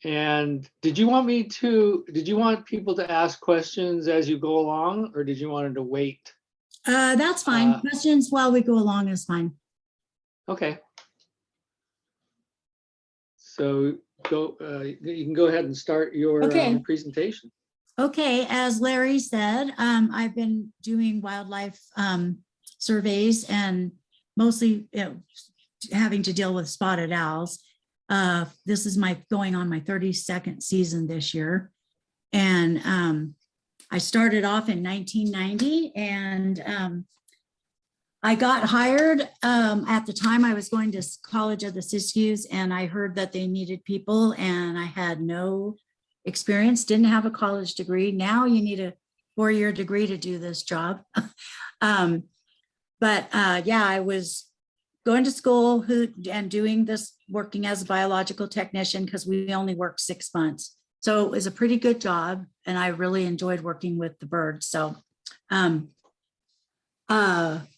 And did you want people to ask questions as you go along, or did you want them to wait? That's fine. Questions while we go along is fine. Okay. So you can go ahead and start your presentation. Okay, as Larry said, I've been doing wildlife surveys and mostly having to deal with spotted owls. This is going on my 32nd season this year. And I started off in 1990 and I got hired at the time I was going to College of the Siskiyous, and I heard that they needed people and I had no experience, didn't have a college degree. Now you need a 4-year degree to do this job. Yeah, I was going to school and doing this, working as a biological technician because we only worked 6 months. So it was a pretty good job and I really enjoyed working with the birds. So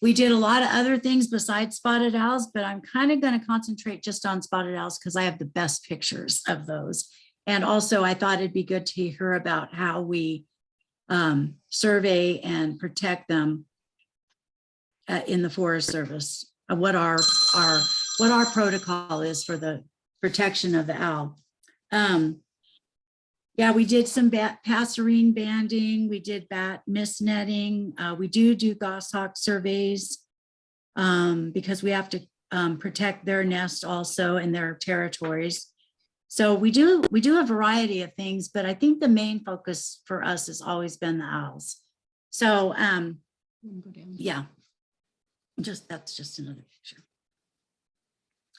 we did a lot of other things besides spotted owls, but I'm kind of going to concentrate just on spotted owls because I have the best pictures of those. And also I thought it'd be good to hear about how we survey and protect them in the Forest Service, what our protocol is for the protection of the owl. Yeah, we did some passerine banding. We did bat mist netting. We do goshawk surveys because we have to protect their nest also in their territories. So we do a variety of things, but I think the main focus for us has always been the owls. So yeah, that's just another picture.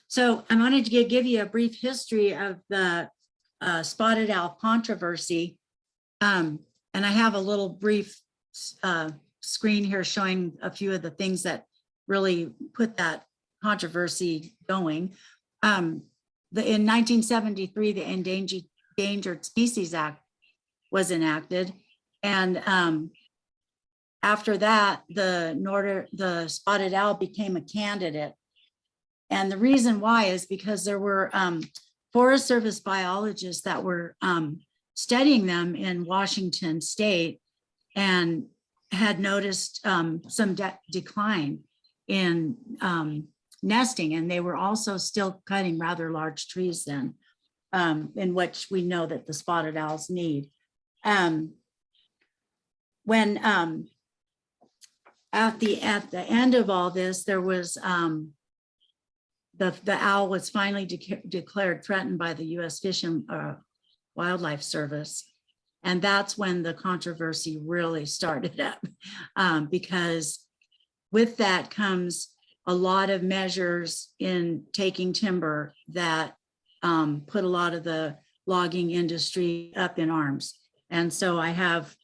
So I wanted to give you a brief history of the spotted owl controversy. And I have a little brief screen here showing a few of the things that really put that controversy going. In 1973, the Endangered Species Act was enacted. And after that, the spotted owl became a candidate. And the reason why is because there were Forest Service biologists that were studying them in Washington State and had noticed some decline in nesting, and they were also still cutting rather large trees then, in which we know that the spotted owls need. When at the end of all this, there was the owl was finally declared threatened by the U.S. Fish and Wildlife Service. And that's when the controversy really started up, because with that comes a lot of measures in taking timber that put a lot of the logging industry up in arms. And so I have,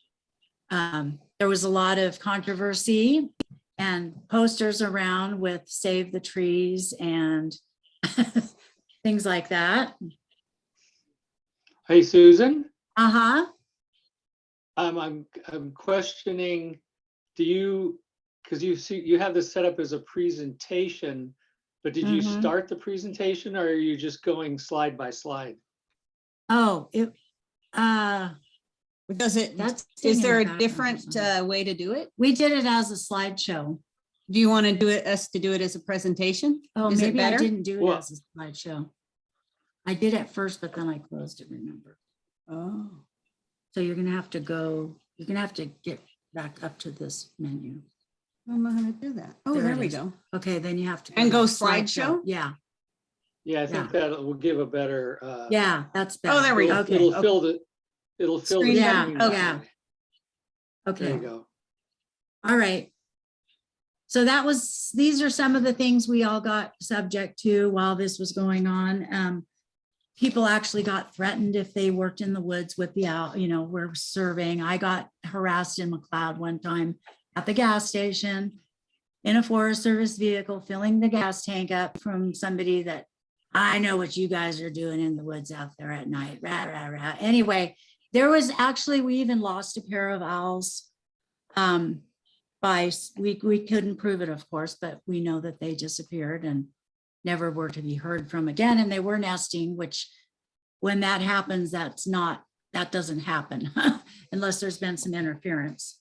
there was a lot of controversy and posters around with save the trees and things like that. Hey, Susan. Uh-huh. I'm questioning, because you have this set up as a presentation, but did you start the presentation or are you just going slide by slide? Oh, is there a different way to do it? We did it as a slideshow. Do you want to do it as a presentation? Oh, is maybe it better? I didn't do it as a slideshow. I did it first, but then I closed it, remember? Oh. So you're going to have to get back up to this menu. I don't know how to do that. Oh, there we go. Okay, then you have to go slideshow. Yeah. Yeah, I think that will give a better. Yeah, that's better. Oh, there we go. Okay. It'll fill the screen. Yeah. Screen. Okay. Okay. There you go. All right. So these are some of the things we all got subject to while this was going on. People actually got threatened if they worked in the woods with the owl, we're surveying. I got harassed in McLeod one time at the gas station in a Forest Service vehicle, filling the gas tank up from somebody that, I know what you guys are doing in the woods out there at night. Rah, rah, rah. Anyway, we even lost a pair of owls. We couldn't prove it, of course, but we know that they disappeared. And never were to be heard from again. And they were nesting, which when that happens, that doesn't happen unless there's been some interference.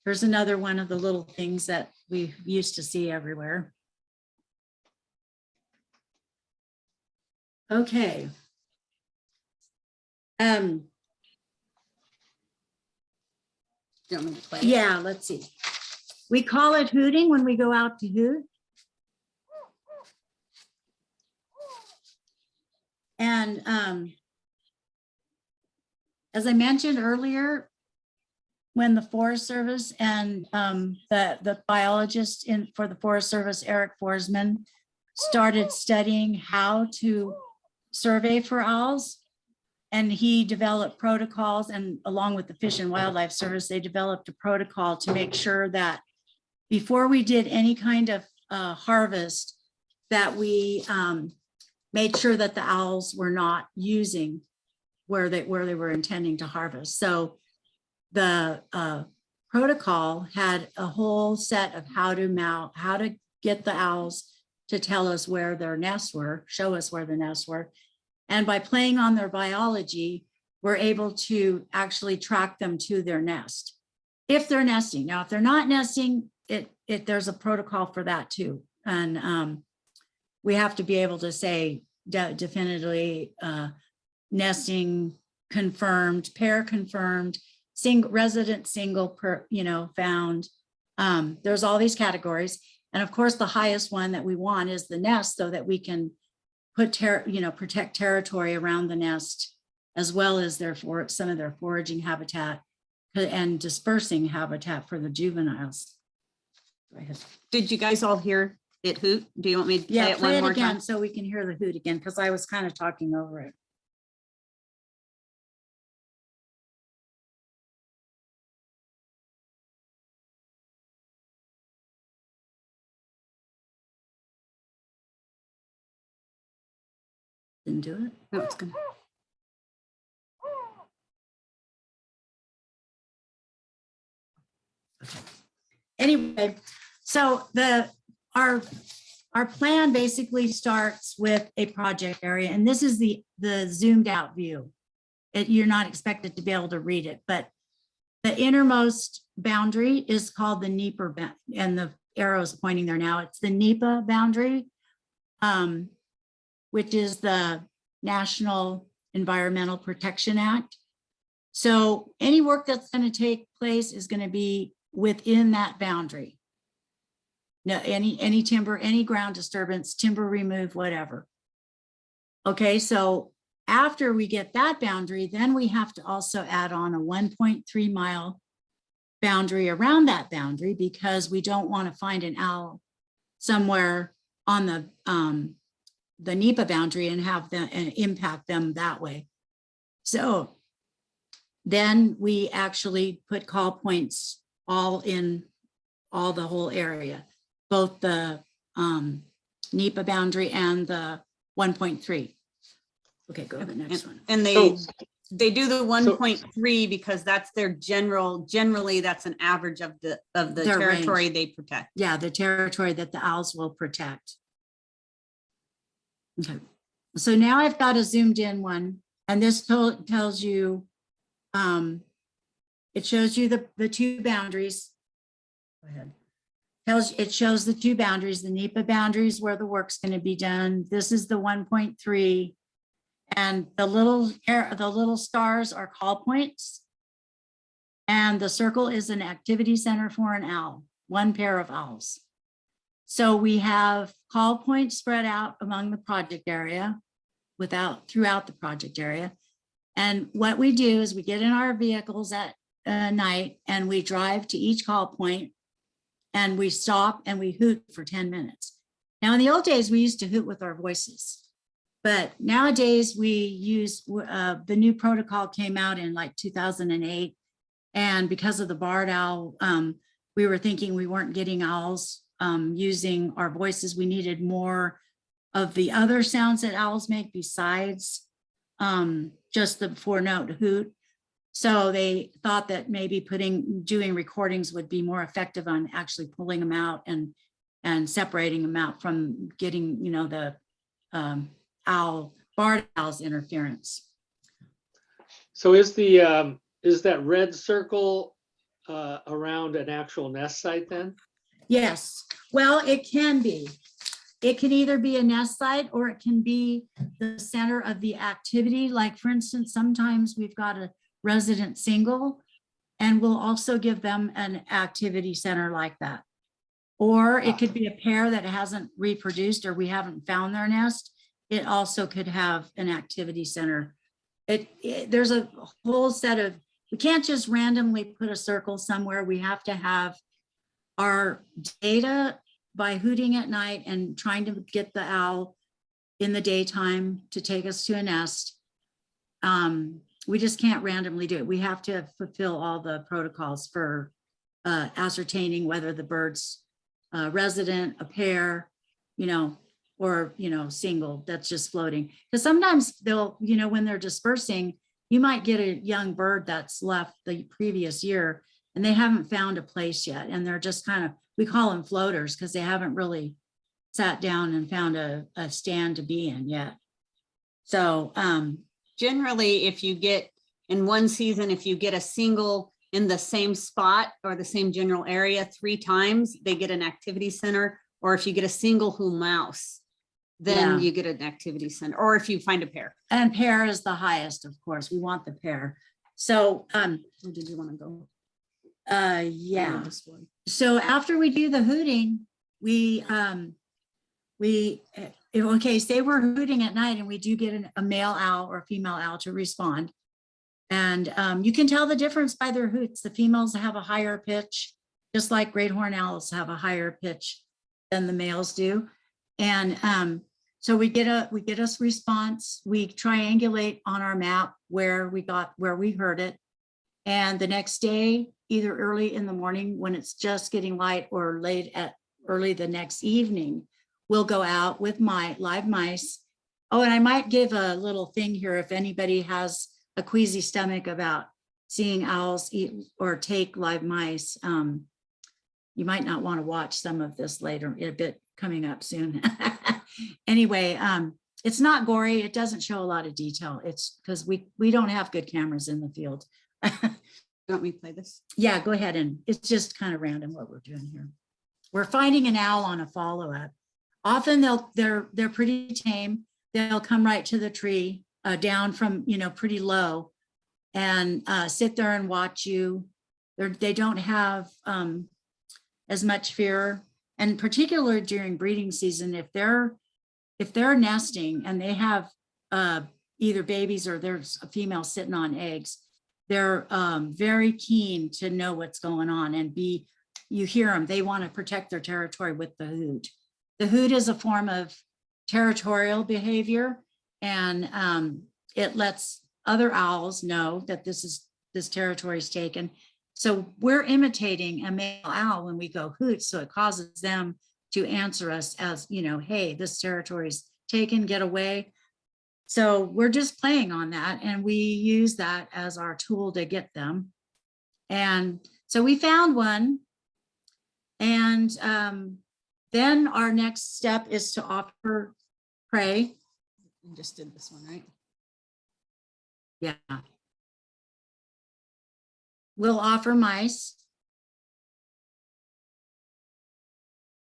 Here's another one of the little things that we used to see everywhere. Okay. Do you want me to play it? Yeah, let's see. We call it hooting when we go out to hoot. And as I mentioned earlier, when the Forest Service and the biologist for the Forest Service, Eric Forsman, started studying how to survey for owls, and he developed protocols, and along with the Fish and Wildlife Service, they developed a protocol to make sure that before we did any kind of harvest, that we made sure that the owls were not using where they were intending to harvest. So the protocol had a whole set of how to get the owls to tell us where their nests were, show us where the nests were. And by playing on their biology, we're able to actually track them to their nest if they're nesting. Now, if they're not nesting, there's a protocol for that too. And we have to be able to say definitively nesting confirmed, pair confirmed, resident single found. There's all these categories. And of course, the highest one that we want is the nest, so that we can protect territory around the nest, as well as some of their foraging habitat and dispersing habitat for the juveniles. Go ahead. Did you guys all hear it hoot? Do you want me to play it one more again time? so we can hear the hoot again, because I was kind of talking over it. Didn't do it. No, it's gonna. Anyway, so our plan basically starts with a project area, and this is the zoomed out view. You're not expected to be able to read it, but the innermost boundary is called the NEPA, and the arrow is pointing there now. It's the NEPA boundary, which is the National Environmental Protection Act. So any work that's going to take place is going to be within that boundary. No, any timber, any ground disturbance, timber remove, whatever. Okay, so after we get that boundary, then we have to also add on a 1.3 mile boundary around that boundary, because we don't want to find an owl somewhere on the NEPA boundary and have them and impact them that way. So then we actually put call points all in the whole area, both the NEPA boundary and the 1.3. Okay, go to the next one. And they do the 1.3 because that's their generally that's an average of the territory range they protect. Yeah, the territory that the owls will protect. Okay, so now I've got a zoomed in one, and this tells you, it shows you the two boundaries. Go ahead. It shows the two boundaries, the NEPA boundaries where the work's going to be done. This is the 1.3, and the little stars are call points, and the circle is an activity center for an owl, one pair of owls. So we have call points spread out among the project area, throughout the project area. And what we do is we get in our vehicles at night, and we drive to each call point, and we stop and we hoot for 10 minutes. Now, in the old days, we used to hoot with our voices, but nowadays we use the new protocol came out in like 2008. And because of the barred owl, we were thinking we weren't getting owls using our voices. We needed more of the other sounds that owls make besides just the 4-note hoot. So they thought that maybe doing recordings would be more effective on actually pulling them out and and separating them out from getting, you know, the barred owl's interference. So is that red circle around an actual nest site then? Yes, well, it can be. It can either be a nest site or it can be the center of the activity. Like for instance, sometimes we've got a resident single and we'll also give them an activity center like that. Or it could be a pair that hasn't reproduced or we haven't found their nest. It also could have an activity center. There's a whole set of, we can't just randomly put a circle somewhere. We have to have our data by hooting at night and trying to get the owl in the daytime to take us to a nest. We just can't randomly do it. We have to fulfill all the protocols for ascertaining whether the bird's resident, a pair, you know, or, you know, single that's just floating. Because sometimes they'll, you know, when they're dispersing, you might get a young bird that's left the previous year and they haven't found a place yet. And they're just kind of, we call them floaters because they haven't really sat down and found a stand to be in yet. So generally, if you get in one season, if you get a single in the same spot or the same general area 3 times, they get an activity center. Or if you get a single who mouse, then you get an activity center. Or if you find a pair. And pair is the highest, of course. We want the pair. So where did you want to go? Yeah. So after we do the hooting, okay, say we're hooting at night and we do get a male owl or a female owl to respond. And you can tell the difference by their hoots. The females have a higher pitch, just like great horned owls have a higher pitch than the males do. And so we get a response. We triangulate on our map where we heard it. And the next day, either early in the morning when it's just getting light or early the next evening, we'll go out with live mice. Oh, and I might give a little thing here if anybody has a queasy stomach about seeing owls eat or take live mice. You might not want to watch some of this later, a bit coming up soon. Anyway, it's not gory. It doesn't show a lot of detail. It's because we don't have good cameras in the field. Don't we play this? Yeah, go ahead. And it's just kind of random what we're doing here. We're finding an owl on a follow-up. Often they're pretty tame. They'll come right to the tree down from, you know, pretty low and sit there and watch you. They don't have as much fear. And particularly during breeding season, if they're nesting and they have either babies or there's a female sitting on eggs, they're very keen to know what's going on and you hear them. They want to protect their territory with the hoot. The hoot is a form of territorial behavior, and it lets other owls know that this territory is taken. So we're imitating a male owl when we go hoot, so it causes them to answer us as, you know, hey, this territory is taken, get away. So we're just playing on that, and we use that as our tool to get them. And so we found one, and then our next step is to offer prey. We just did this one, right? Yeah. We'll offer mice.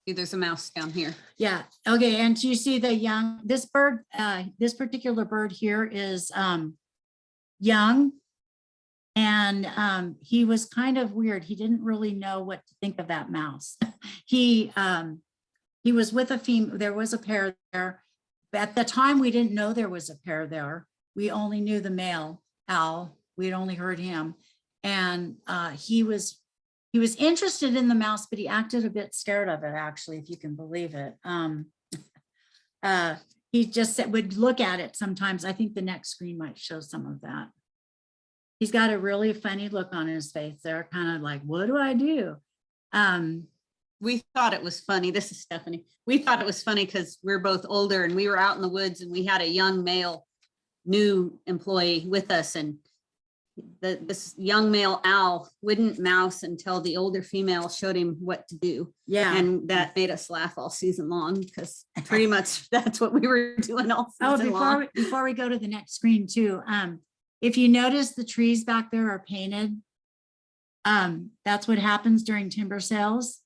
See, there's a mouse down here. Yeah. Okay. And you see the young, this particular bird here is young. And he was kind of weird. He didn't really know what to think of that mouse. He was with a female, there was a pair there. At the time, we didn't know there was a pair there. We only knew the male owl. We'd only heard him. And he was interested in the mouse, but he acted a bit scared of it, actually, if you can believe it. He just would look at it sometimes. I think the next screen might show some of that. He's got a really funny look on his face. They're kind of like, what do I do? We thought it was funny. This is Stephanie. We thought it was funny because we're both older and we were out in the woods and we had a young male new employee with us, and this young male owl wouldn't mouse until the older female showed him what to do. Yeah. And that made us laugh all season long because pretty much that's what we were doing all Oh, season long. before we go to the next screen too, if you notice the trees back there are painted, that's what happens during timber sales.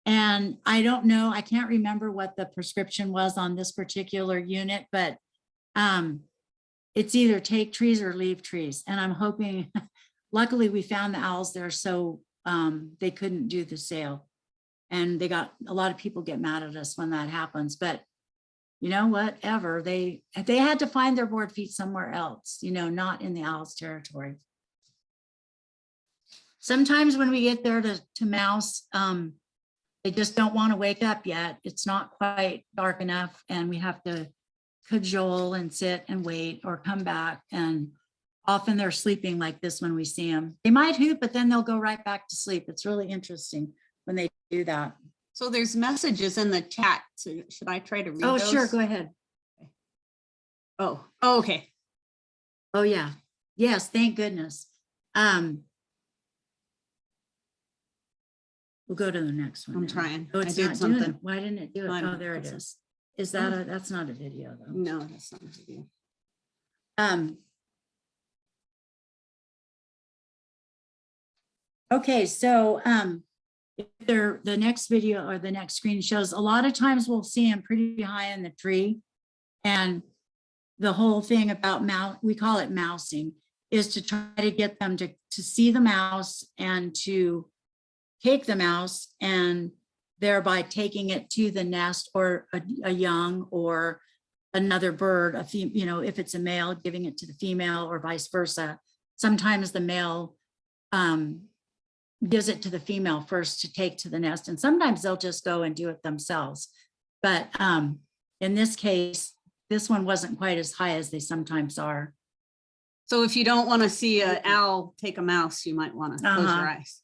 And I don't know, I can't remember what the prescription was on this particular unit, but it's either take trees or leave trees. And I'm hoping, luckily we found the owls there, so they couldn't do the sale. And they got, a lot of people get mad at us when that happens, but you know, whatever, they had to find their board feet somewhere else, you know, not in the owl's territory. Sometimes when we get there to mouse, they just don't want to wake up yet. It's not quite dark enough and we have to cajole and sit and wait or come back. And often they're sleeping like this when we see them. They might hoot, but then they'll go right back to sleep. It's really interesting when they do that. So there's messages in the chat. So should I try to read Oh, those? sure, go ahead. Oh, okay. Oh, yeah. Yes, thank goodness. We'll go to the next one. I'm now. trying. Oh, I it's did not doing it. something. Why didn't it do I it? don't Oh, there it know. is. Is that a, that's not a video though. No, that's not a video. Okay, so if the next video or the next screen shows, a lot of times we'll see them pretty high in the tree. And the whole thing about mouse, we call it mousing, is to try to get them to see the mouse and to take the mouse and thereby taking it to the nest or a young or another bird, you know, if it's a male, giving it to the female or vice versa. Sometimes the male gives it to the female first to take to the nest, and sometimes they'll just go and do it themselves. But in this case, this one wasn't quite as high as they sometimes are. So if you don't want to see an owl take a mouse, you might want to close your eyes.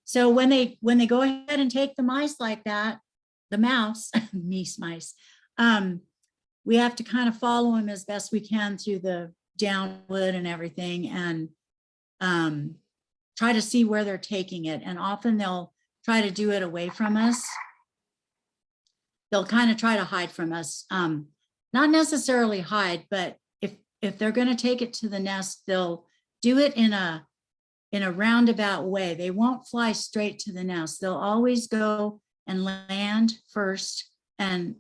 So when they go ahead and take the mice like that, the mouse, mice, we have to kind of follow them as best we can through the downwood and everything, and try to see where they're taking it. And often they'll try to do it away from us. They'll kind of try to hide from us. Not necessarily hide, but if they're going to take it to the nest, they'll do it in a roundabout way. They won't fly straight to the nest. They'll always go and land first and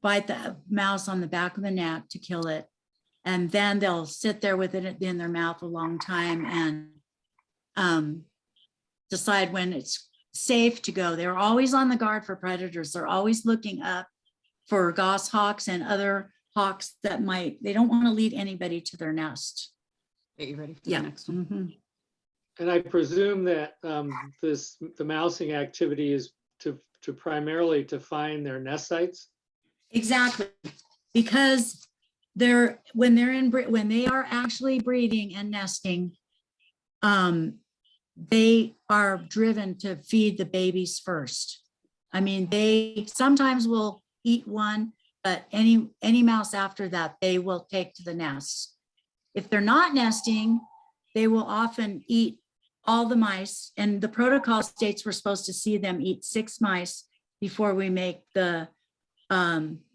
bite the mouse on the back of the neck to kill it. And then they'll sit there with it in their mouth a long time and decide when it's safe to go. They're always on the guard for predators. They're always looking up for goshawks and other hawks that they don't want to lead anybody to their nest. Are you ready for Yeah. the next one? Mhm. And I presume that the mousing activity is to primarily to find their nest sites. Exactly, because when they are actually breeding and nesting, they are driven to feed the babies first. I mean, they sometimes will eat one, but any mouse after that, they will take to the nest. If they're not nesting, they will often eat all the mice, and the protocol states we're supposed to see them eat 6 mice before we make the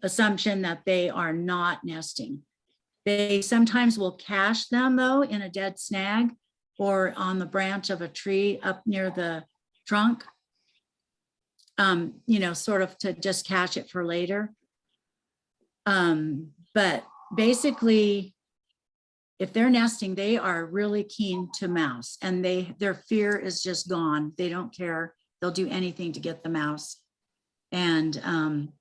assumption that they are not nesting. They sometimes will cache them though in a dead snag or on the branch of a tree up near the trunk, you know, sort of to just cache it for later. But basically, if they're nesting, they are really keen to mouse, and their fear is just gone. They don't care. They'll do anything to get the mouse and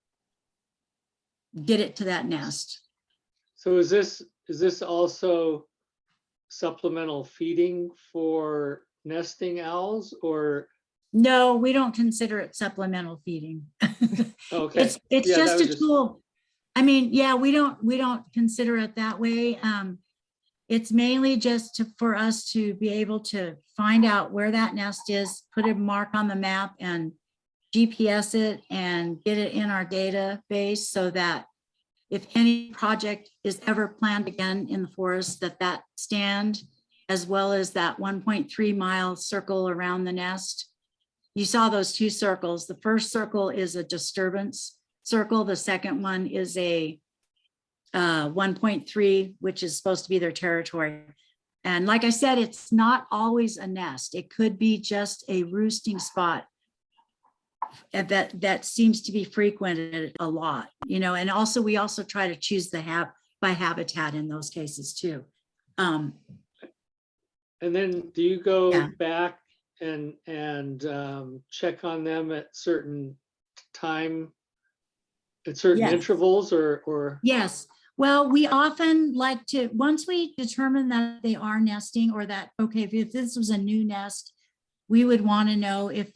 get it to that nest. So is this also supplemental feeding for nesting owls, or? No, we don't consider it supplemental feeding. Okay. It's Yeah, just that a was tool. I mean, yeah, we don't consider it that way. It's mainly just for us to be able to find out where that nest is, put a mark on the map, and GPS it and get it in our database so that if any project is ever planned again in the forest, that stand, as well as that 1.3 mile circle around the nest. You saw those two circles. The first circle is a disturbance circle. The second one is a 1.3, which is supposed to be their territory. And like I said, it's not always a nest. It could be just a roosting spot and that seems to be frequented a lot, you know, and also we also try to choose the by habitat in those cases too. And then do you go Yeah. back and check on them at certain Yes. intervals or? Yes. Well, we often like to, once we determine that they are nesting or that, okay, if this was a new nest, we would want to know if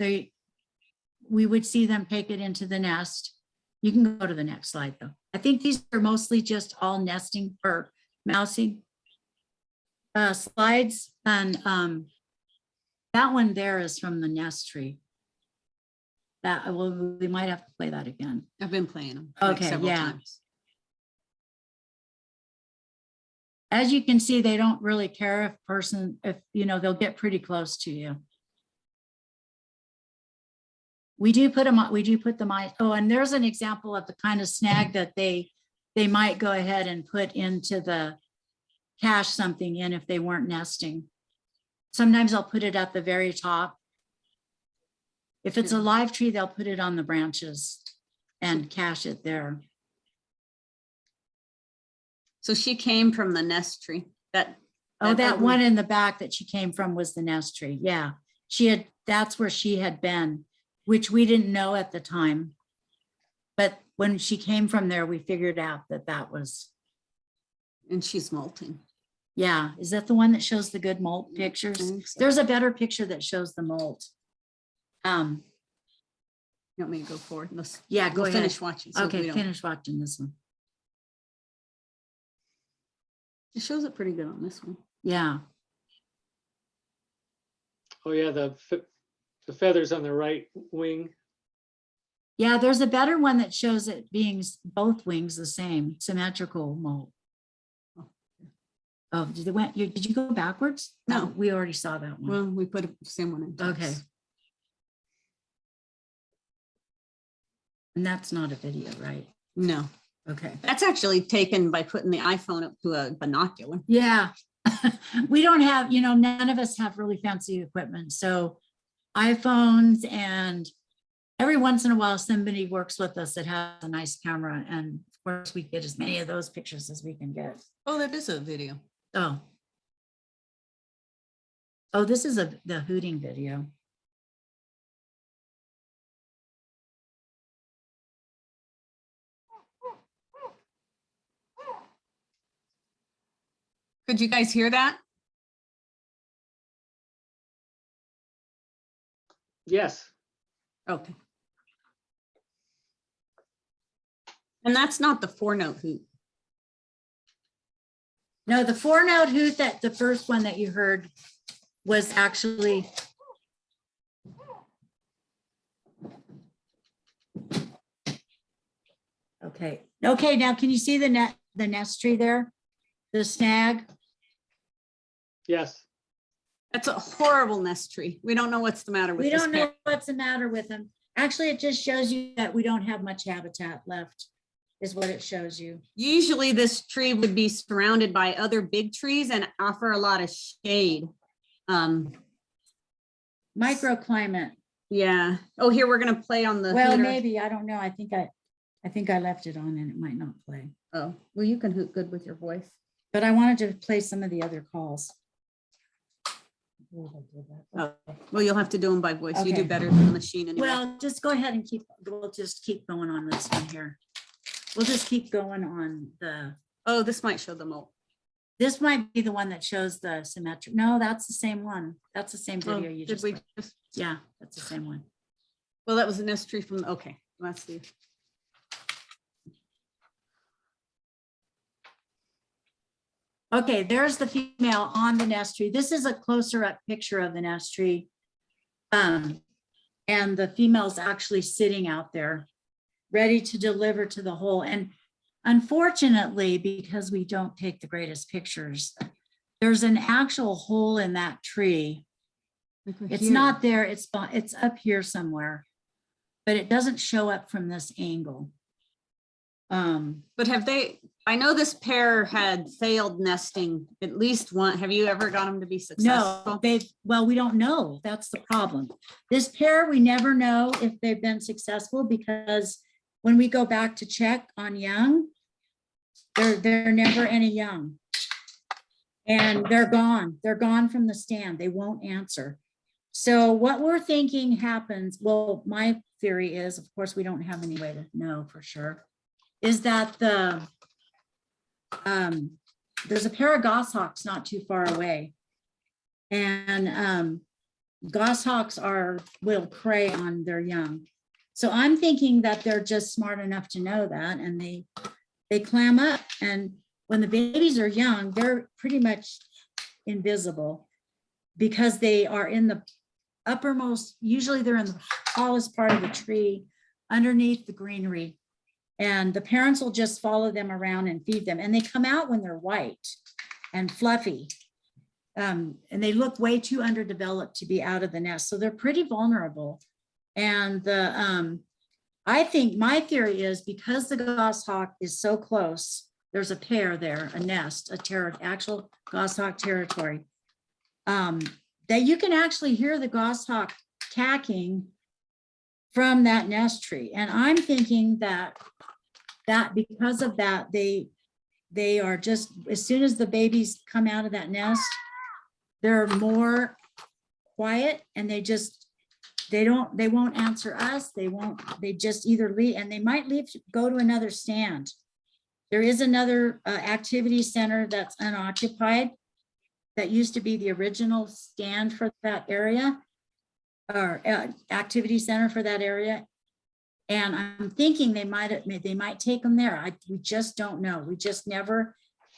we would see them take it into the nest. You can go to the next slide though. I think these are mostly just all nesting or mousing slides. And that one there is from the nest tree. We might have to play that again. I've been playing them. Okay, several yeah. times. As you can see, they don't really care if you know, they'll get pretty close to you. We do put them on. Oh, and there's an example of the kind of snag that they might go ahead and put into the cache something in if they weren't nesting. Sometimes I'll put it at the very top. If it's a live tree, they'll put it on the branches and cache it there. So she came from the nest tree. That one in the back that she came from was the nest tree. Yeah, that's where she had been, which we didn't know at the time. But when she came from there, we figured out that was. And she's molting. Yeah, is that the one that shows the good molt pictures? So. There's a better picture that shows the molt. You want me to go forward? Yeah, go ahead. Finish watching. So okay, finish watching this one. It shows it pretty good on this one. Yeah. Oh yeah, the feathers on the right wing. Yeah, there's a better one that shows it being both wings the same, symmetrical molt. Oh, did you go backwards? No, we already saw that one. Well, we put the same one in. Okay. And that's not a video, right? No. Okay. That's actually taken by putting the iPhone up to a binocular. Yeah. We don't have, you know, none of us have really fancy equipment. So iPhones, and every once in a while, somebody works with us that has a nice camera. And of course, we get as many of those pictures as we can get. Oh, that is a video. Oh. Oh, this is the hooting video. Could you guys hear that? Yes. Okay. And that's not the 4-note hoot. No, the 4-note hoot, that the first one that you heard was actually. Okay. Okay. Now, can you see the nest tree there? The snag? Yes. That's a horrible nest tree. We don't know what's the matter with We this don't know what's the matter with them. Actually, it just shows you that we don't have much habitat left, is what it shows you. Usually this tree would be surrounded by other big trees and offer a lot of shade. Microclimate. Yeah. Oh, here we're gonna play on the. Well, hooter. maybe, I don't know. I think I left it on and it might not play. Oh, well, you can hoot good with your voice. But I wanted to play some of the other calls. Oh, well, you'll have to do them by voice. You do Okay. better than the machine anyway. Well, just go ahead and we'll just keep going on this one here. We'll just keep going on Oh, this might show the molt. this might be the one that shows the symmetric. No, that's the same one. That's the same Oh, video you did just, we just? yeah, that's the same one. Well, that was a nest tree from, okay, let's see. Okay, there's the female on the nest tree. This is a closer up picture of the nest tree. And the female's actually sitting out there, ready to deliver to the hole. And unfortunately, because we don't take the greatest pictures, there's an actual hole in that tree. It's not there, it's up here somewhere, but it doesn't show up from this angle. But I know this pair had failed nesting at least one. Have you ever got them to be successful? No, well, we don't know. That's the problem. This pair, we never know if they've been successful, because when we go back to check on young, they're never any young. And they're gone. They're gone from the stand. They won't answer. So what we're thinking happens, well, my theory is, of course, we don't have any way to know for sure, is that there's a pair of goshawks not too far away. And goshawks will prey on their young. So I'm thinking that they're just smart enough to know that, and they clam up. And when the babies are young, they're pretty much invisible because they are in the uppermost, usually they're in the tallest part of the tree underneath the greenery. And the parents will just follow them around and feed them. And they come out when they're white and fluffy. And they look way too underdeveloped to be out of the nest. So they're pretty vulnerable. And I think my theory is, because the goshawk is so close, there's a pair there, a nest, actual goshawk territory, that you can actually hear the goshawk cacking from that nest tree. And I'm thinking that because of that, they are just, as soon as the babies come out of that nest, they're more quiet, and they won't answer us. They just either leave, and they might leave to go to another stand. There is another activity center that's unoccupied that used to be the original stand for that area, or activity center for that area. And I'm thinking they might take them there. We just don't know. We just never,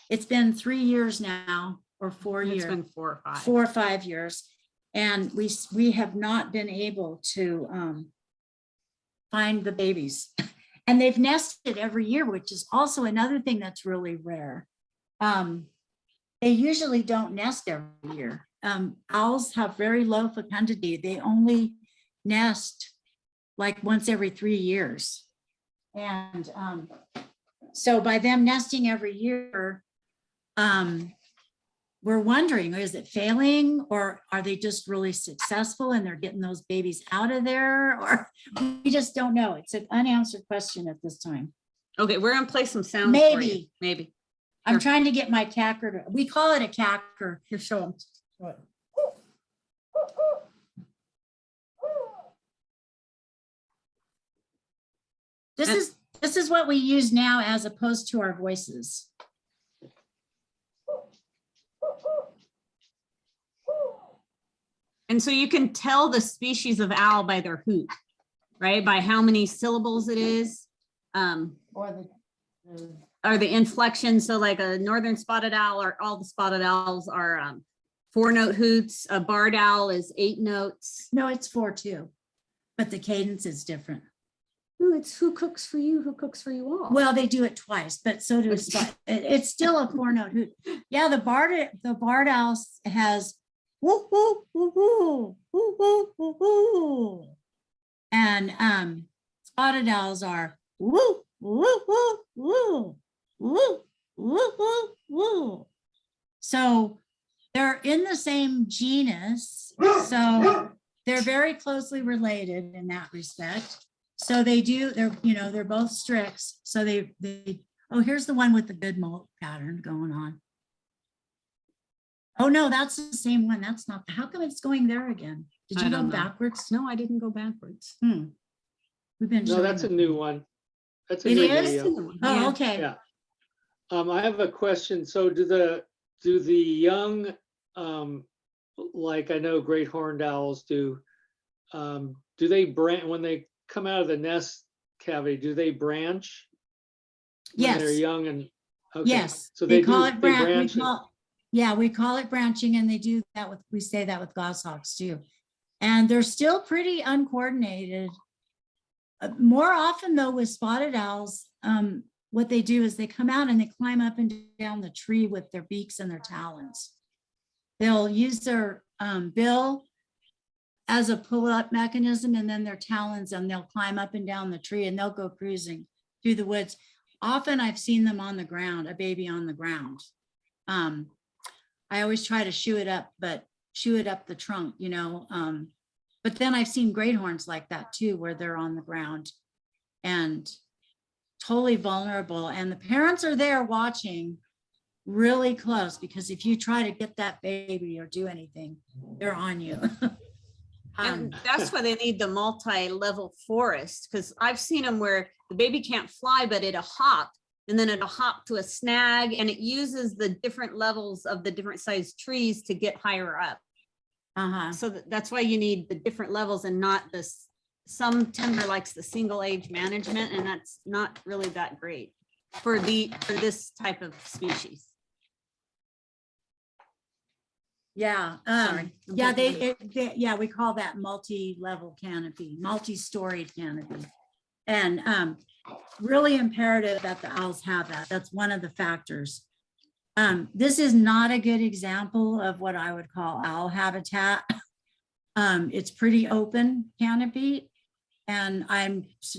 it's been 3 years now, or 4 years. It's been 4 or 5. 4 or 5 years. And we have not been able to find the babies. And they've nested every year, which is also another thing that's really rare. They usually don't nest every year. Owls have very low fecundity. They only nest like once every 3 years. And so by them nesting every year, we're wondering, is it failing, or are they just really successful and they're getting those babies out of there? Or we just don't know. It's an unanswered question at this time. Okay, we're gonna play some sounds for you. Maybe. I'm Sure. trying to get my cacker we call it a cacker. Here, show them. This is what we use now, as opposed to our voices. And so you can tell the species of owl by their hoot, right? By how many syllables it is. Or the inflection. So like a northern spotted owl, or all the spotted owls are 4-note hoots. A barred owl is 8 notes. No, it's 4 too, but the cadence is different. No, it's who cooks for you, who cooks for you all. Well, they do it twice, but so do it's still a 4-note hoot. Yeah, the barred owl has woo woo woo woo woo woo woo woo, and spotted owls are woo woo woo woo woo woo woo woo. So they're in the same genus, so they're very closely related in that respect. So they're both strix. So oh, here's the one with the good molt pattern going on. Oh no, that's the same one. That's not, how come it's going there again? Did you go backwards? No, I didn't go backwards. We've been. No, that's a new one. That's a It new is? video. Oh, okay. Yeah. I have a question. So do the young, like I know great horned owls do they branch when they come out of the nest cavity? Do they branch? When they're Yes. young and okay. Yes. So they they call do, it they branch. branch. We call it branching, and they do that we say that with goshawks too. And they're still pretty uncoordinated. More often though with spotted owls, what they do is they come out and they climb up and down the tree with their beaks and their talons. They'll use their bill as a pull-up mechanism and then their talons, and they'll climb up and down the tree and they'll go cruising through the woods. Often I've seen them on the ground, a baby on the ground. I always try to shoo it up the trunk, you know. But then I've seen great horns like that too, where they're on the ground and totally vulnerable. And the parents are there watching really close, because if you try to get that baby or do anything, they're on you. And that's why they need the multi-level forest, because I've seen them where the baby can't fly, but it'll hop, and then it'll hop to a snag, and it uses the different levels of the different sized trees to get higher up. So that's why you need the different levels and not this. Some timber likes the single age management, and that's not really that great for this type of species. Yeah, Sorry, I'm yeah, talking yeah, we call that multi-level canopy, multi-storied canopy. And really imperative that the owls have that. That's one of the factors. This is not a good example of what I would call owl habitat. It's pretty open canopy. And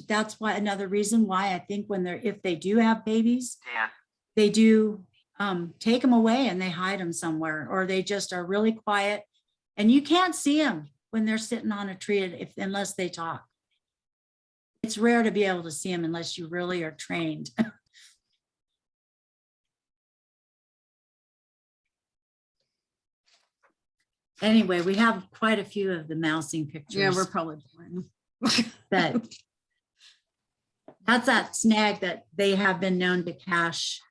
that's why another reason why I think if they do have babies, they do take them away and they hide them somewhere, or they just are really quiet and you can't see them when they're sitting on a tree unless they talk. It's rare to be able to see them unless you really are trained. Anyway, we have quite a few of the mousing pictures. Yeah, we're probably boring. But that's that snag that they have been known to cache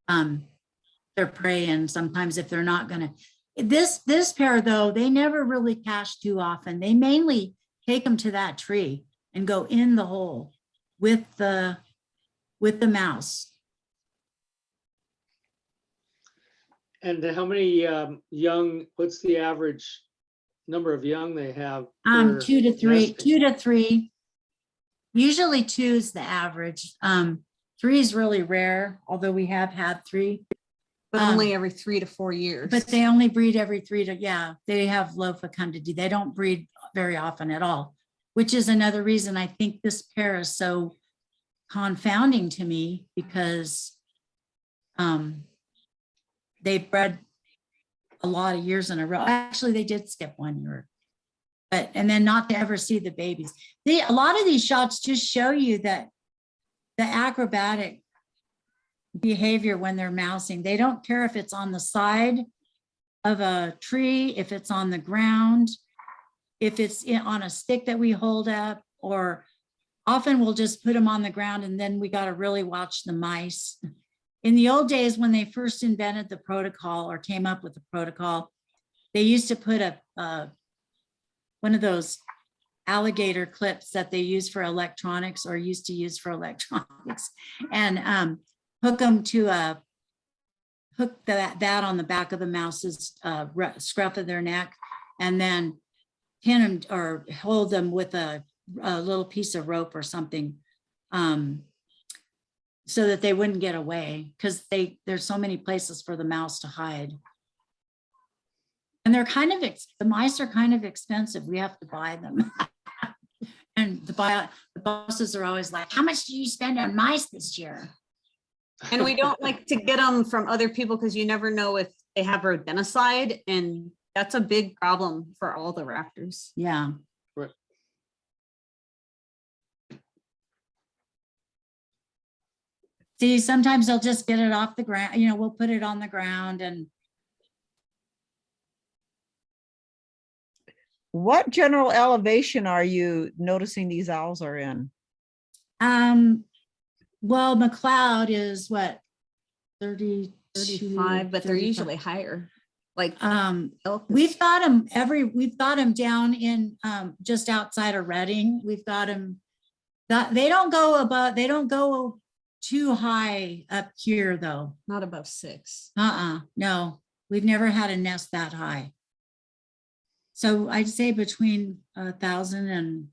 their prey in. Sometimes if they're not going to, this pair though, they never really cache too often. They mainly take them to that tree and go in the hole with the mouse. And how many young, what's the average number of young they have? 2 to 3, nesting? 2 to 3. Usually 2 is the average. 3 is really rare, although we have had 3. But only every 3 to 4 years. But they only breed every 3 to, yeah, they have low fecundity. They don't breed very often at all, which is another reason I think this pair is so confounding to me, because they bred a lot of years in a row. Actually, they did skip 1 year, and then not to ever see the babies. A lot of these shots just show you that the acrobatic behavior when they're mousing. They don't care if it's on the side of a tree, if it's on the ground, if it's on a stick that we hold up, or often we'll just put them on the ground, and then we got to really watch the mice. In the old days, when they first invented the protocol or came up with the protocol, they used to put one of those alligator clips that they use for electronics, or used to use for electronics, and hook them to hook that on the back of the mouse's scruff of their neck, and then pin them or hold them with a little piece of rope or something, so that they wouldn't get away, because there's so many places for the mouse to hide. And they're the mice are kind of expensive. We have to buy them. And the bosses are always like, how much do you spend on mice this year? And we don't like to get them from other people, because you never know if they have rodenticide, and that's a big problem for all the raptors. Yeah. Right. See, sometimes they'll just get it off the ground. We'll put it on the ground. And what general elevation are you noticing these owls are in? well, McLeod is what, 30, 35, but they're 35. usually higher. Like elk is- We've got them down in just outside of Reading. We've got them. They don't go too high up here though. not above 6. No, we've never had a nest that high. So I'd say between 1,000 and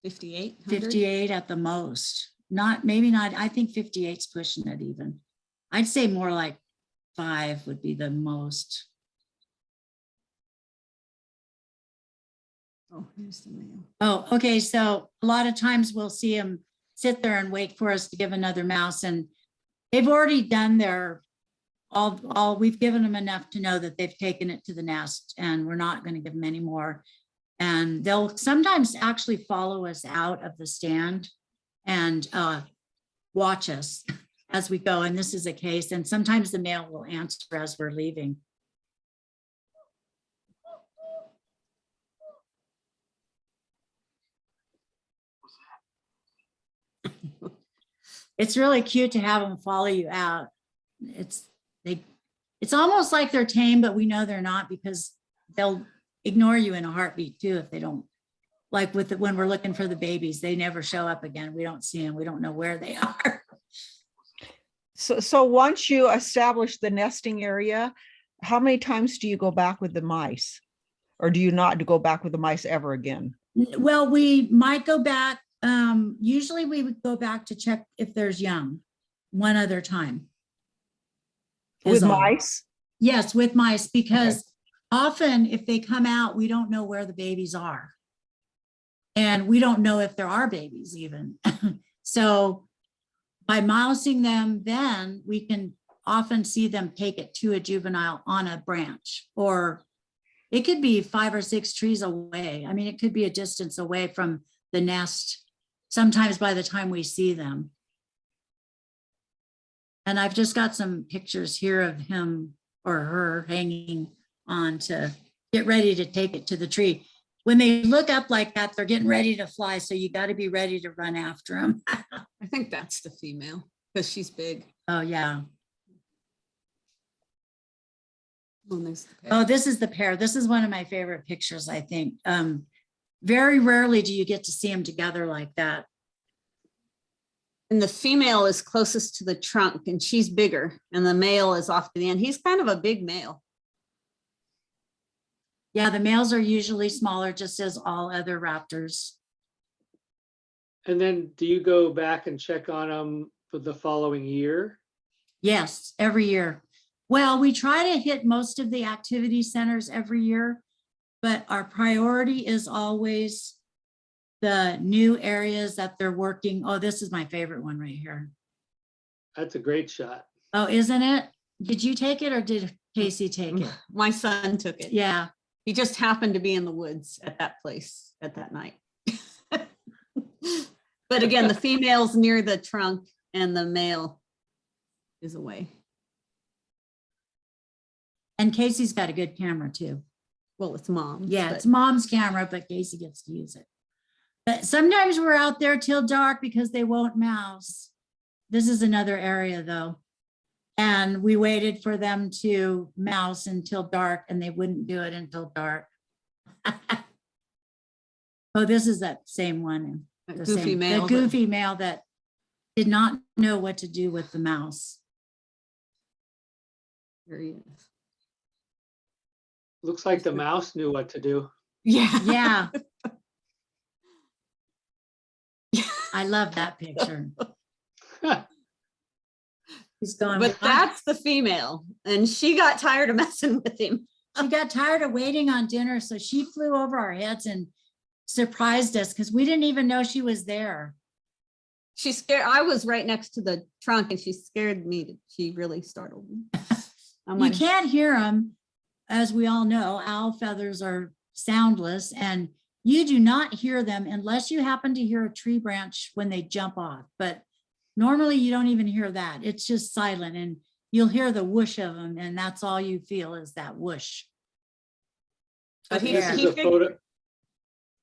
5,800. 58 at the most. Maybe not, I think 58's pushing it even. I'd say more like 5 would be the most. Oh, here's the mail. Oh, okay. So a lot of times we'll see them sit there and wait for us to give another mouse, and they've already done their we've given them enough to know that they've taken it to the nest, and we're not going to give them any more. And they'll sometimes actually follow us out of the stand and watch us as we go. And this is a case. And sometimes the male will answer as we're leaving. It's really cute to have them follow you out. It's almost like they're tame, but we know they're not, because they'll ignore you in a heartbeat too if they don't. Like when we're looking for the babies, they never show up again. We don't see them. We don't know where they are. So once you establish the nesting area, how many times do you go back with the mice? Or do you not go back with the mice ever again? Well, we might go back. Usually we would go back to check if there's young one other time. With is all. mice? Yes, with mice, because often if they come out, we don't know where the babies are. And we don't know if there are babies even. So by mousing them, then we can often see them take it to a juvenile on a branch, or it could be 5 or 6 trees away. I mean, it could be a distance away from the nest, sometimes by the time we see them. And I've just got some pictures here of him or her hanging on to get ready to take it to the tree. When they look up like that, they're getting ready to fly. So you got to be ready to run after them. I think that's the female because she's big. Oh, yeah. Oh, there's the pair. Oh, this is the pair. This is one of my favorite pictures, I think. Very rarely do you get to see them together like that. And the female is closest to the trunk and she's bigger, and the male is off to the end. He's kind of a big male. Yeah, the males are usually smaller, just as all other raptors. And then do you go back and check on them for the following year? Yes, every year. Well, we try to hit most of the activity centers every year, but our priority is always the new areas that they're working. Oh, this is my favorite one right here. That's a great shot. Oh, isn't it? Did you take it or did Casey take it? My son took it. Yeah. He just happened to be in the woods at that place at that night. But again, the female's near the trunk and the male is away. And Casey's got a good camera too. Well, it's mom. Yeah, it's mom's camera, but Casey gets to use it. But sometimes we're out there till dark because they won't mouse. This is another area though. And we waited for them to mouse until dark, and they wouldn't do it until dark. Oh, this is that same one. That The goofy same, male. the goofy male that did not know what to do with the mouse. There he is. Looks like the mouse knew what to do. Yeah. Yeah. I love that picture. He's going. But that's the female, and she got tired of messing with him. She got tired of waiting on dinner, so she flew over our heads and surprised us because we didn't even know she was there. She scared. I was right next to the trunk, and she scared me. She really startled me. I'm You like, can't hear them, as we all know. Owl feathers are soundless, and you do not hear them unless you happen to hear a tree branch when they jump off. But normally you don't even hear that. It's just silent, and you'll hear the whoosh of them, and that's all you feel is that whoosh. But he- This is he a fig- photo.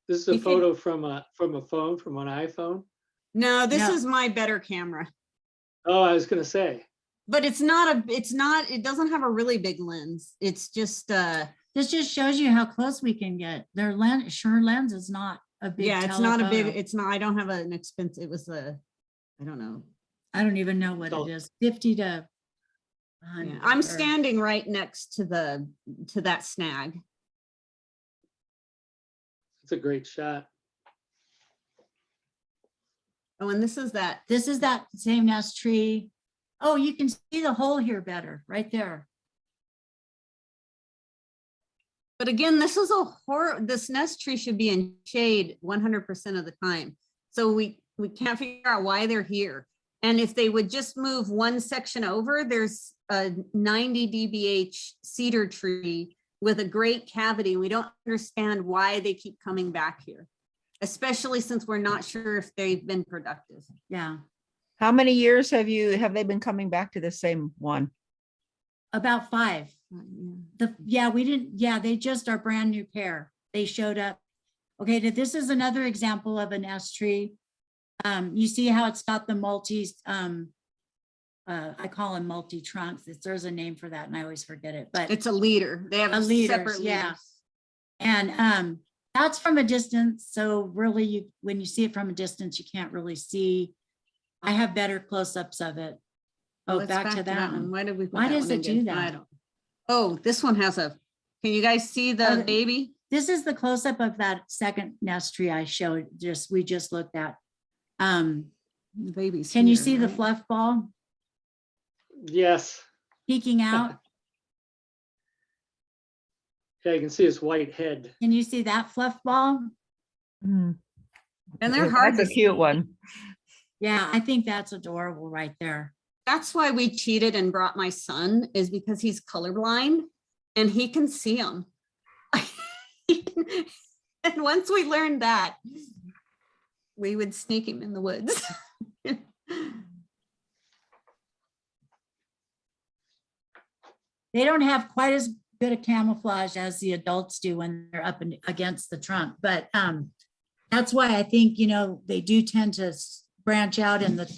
This is a he fig- photo from a phone, from an iPhone. no, this No. is my better camera. Oh, I was gonna say. But it's not it doesn't have a really big lens. It's just This just shows you how close we can get. Their lens, Shure lens is not a big. yeah, it's not a big, telephoto. it's not, I don't have an expensive, it was I don't know. I don't even know what So- it is. 50 to Yeah, 100. I'm or- standing right next to that snag. That's a great shot. Oh, and this is that. This is that same nest tree. Oh, you can see the hole here better, right there. But again, this is this nest tree should be in shade 100% of the time. So we can't figure out why they're here. And if they would just move one section over, there's a 90 dBH cedar tree with a great cavity. We don't understand why they keep coming back here, especially since we're not sure if they've been productive. Yeah, How many years have they been coming back to the same one? about 5. They just are brand new pair. They showed up. Okay, this is another example of a nest tree. You see how it's got the multis, I call them multi trunks. There's a name for that and I always forget it, but It's a leader. They have A leader, separate yeah. leaders. and that's from a distance. So really when you see it from a distance, you can't really see. I have better close-ups of it. Oh, Let's back to that one. Why did we? put Why that does one it again? do that? I don't. Oh, this one has a. Can you guys see the Oh, baby? This is the close-up of that second nest tree I showed, we just looked at. The baby's. Can you here, see the right? fluff ball Yes. peeking out? Yeah, you can see his white head. Can you see that fluff ball? Mm. And they're hard That's to a cute see. one. Yeah, I think that's adorable right there. That's why we cheated and brought my son, is because he's colorblind and he can see them. And once we learned that, we would sneak him in the woods. They don't have quite as good a camouflage as the adults do when they're up and against the trunk, but that's why I think, they do tend to branch out in the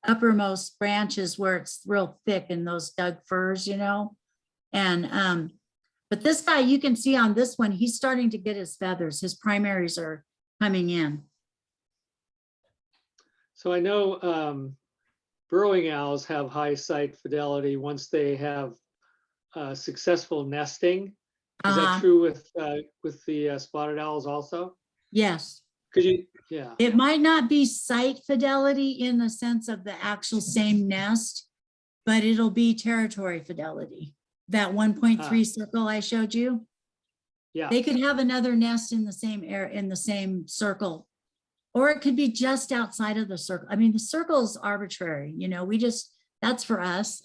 uppermost branches where it's real thick in those Doug firs, and but this guy, you can see on this one, he's starting to get his feathers. His primaries are coming in. So I know burrowing owls have high site fidelity once they have successful nesting. Is that true with the spotted owls also? Yes. Could you? Yeah. It might not be site fidelity in the sense of the actual same nest, but it'll be territory fidelity. That 1.3 circle I showed you, Yeah. they could have another nest in the same air in the same circle, or it could be just outside of the circle. I mean, the circle is arbitrary, that's for us.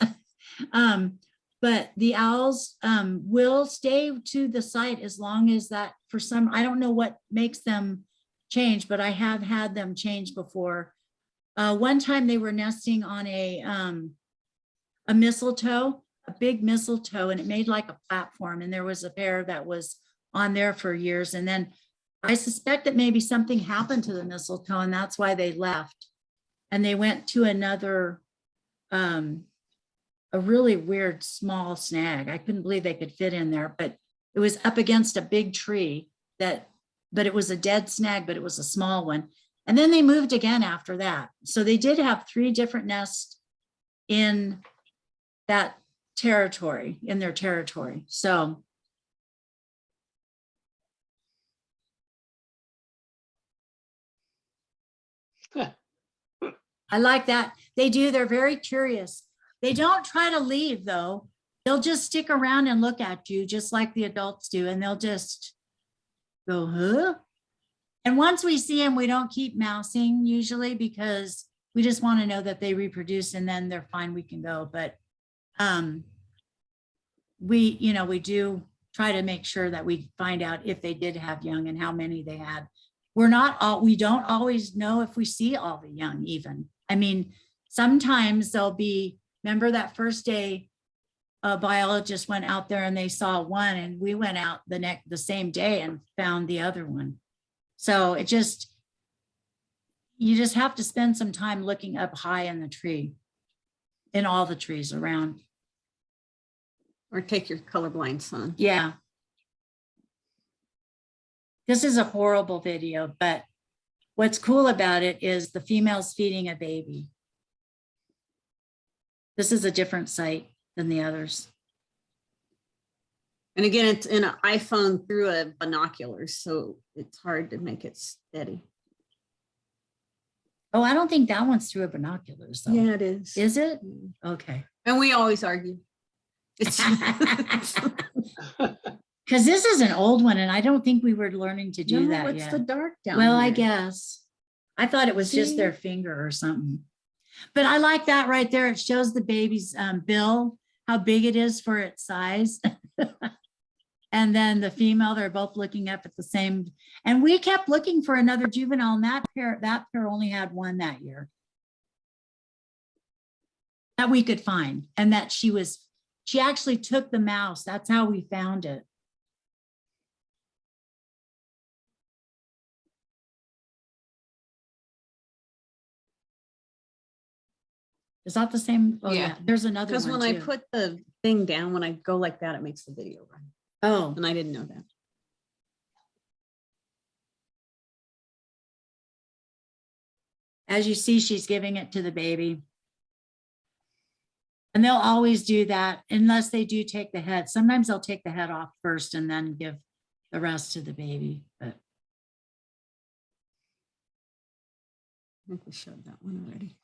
But the owls will stay to the site as long as that, for some, I don't know what makes them change, but I have had them change before. One time they were nesting on a mistletoe, a big mistletoe, and it made like a platform, and there was a pair that was on there for years. And then I suspect that maybe something happened to the mistletoe and that's why they left. And they went to another, a really weird small snag. I couldn't believe they could fit in there, but it was up against a big tree but it was a dead snag, but it was a small one. And then they moved again after that. So they did have 3 different nests in that territory, in their territory. So I like that. They do. They're very curious. They don't try to leave though. They'll just stick around and look at you just like the adults do. And they'll just go, huh? And once we see them, we don't keep mousing usually because we just want to know that they reproduce and then they're fine, we can go. But we do try to make sure that we find out if they did have young and how many they had. We don't always know if we see all the young even. I mean, sometimes there'll be, remember that first day a biologist went out there and they saw one and we went out the same day and found the other one. So you just have to spend some time looking up high in the tree, in all the trees around. Or take your colorblind son. Yeah. This is a horrible video, but what's cool about it is the female's feeding a baby. This is a different site than the others. And again, it's in an iPhone through a binoculars, so it's hard to make it steady. Oh, I don't think that one's through a binoculars though. Yeah, it is. Is it? Mm. Okay. And we always argue. It's Because this is an old one and I don't think we were learning to do no, that it's yet. the dark down Well, I there. guess. I thought it was just See? their finger or something. But I like that right there. It shows the baby's bill, how big it is for its size. And then the female, they're both looking up at the same. And we kept looking for another juvenile, and that pair only had one that year that we could find. And that she actually took the mouse. That's how we found it. Is that the same? Oh Yeah. yeah, there's another Because one when I too. put the thing down, when I go like that, it makes the video run. Oh, And I didn't know that. as you see, she's giving it to the baby. And they'll always do that unless they do take the head. Sometimes they'll take the head off first and then give the rest to the baby. But I think we showed that one already.